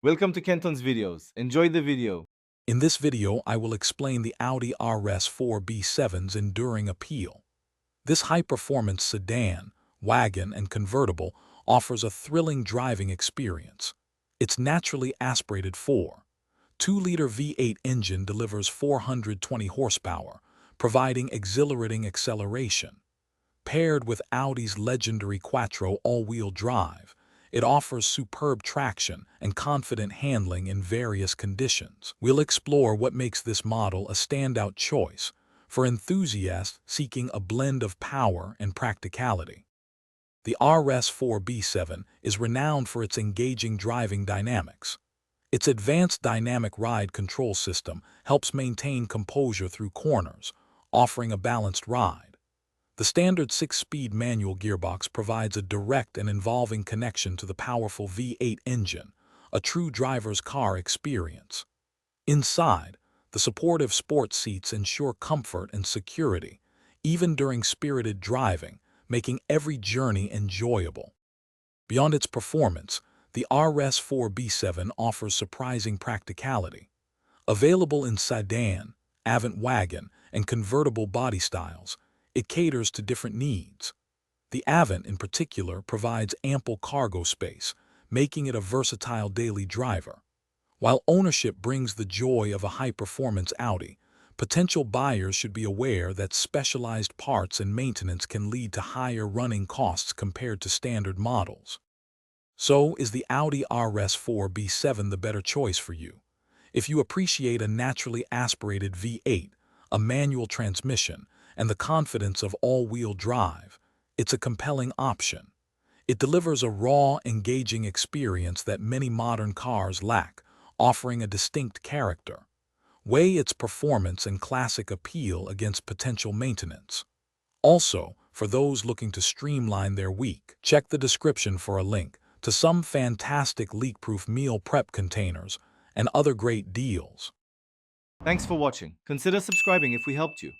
Welcome to Kenton's videos. Enjoy the video. In this video, I will explain the Audi RS4 B7's enduring appeal. This high-performance sedan, wagon, and convertible offers a thrilling driving experience. Its naturally aspirated 2-liter V8 engine delivers 420 horsepower, providing exhilarating acceleration. Paired with Audi's legendary Quattro all-wheel drive, it offers superb traction and confident handling in various conditions. We'll explore what makes this model a standout choice for enthusiasts seeking a blend of power and practicality. The RS4 B7 is renowned for its engaging driving dynamics. Its advanced dynamic ride control system helps maintain composure through corners, offering a balanced ride. The standard 6-speed manual gearbox provides a direct and involving connection to the powerful V8 engine, a true driver's car experience. Inside, the supportive sports seats ensure comfort and security, even during spirited driving, making every journey enjoyable. Beyond its performance, the RS4 B7 offers surprising practicality. Available in sedan, avant wagon, and convertible body styles, it caters to different needs. The Avant in particular provides ample cargo space, making it a versatile daily driver. While ownership brings the joy of a high-performance Audi, potential buyers should be aware that specialized parts and maintenance can lead to higher running costs compared to standard models. So, is the Audi RS4 B7 the better choice for you? If you appreciate a naturally aspirated V8, a manual transmission, and the confidence of all-wheel drive, it's a compelling option. It delivers a raw, engaging experience that many modern cars lack, offering a distinct character. Weigh its performance and classic appeal against potential maintenance. Also, for those looking to streamline their week, check the description for a link to some fantastic leak-proof meal prep containers and other great deals. Thanks for watching. Consider subscribing if we helped you.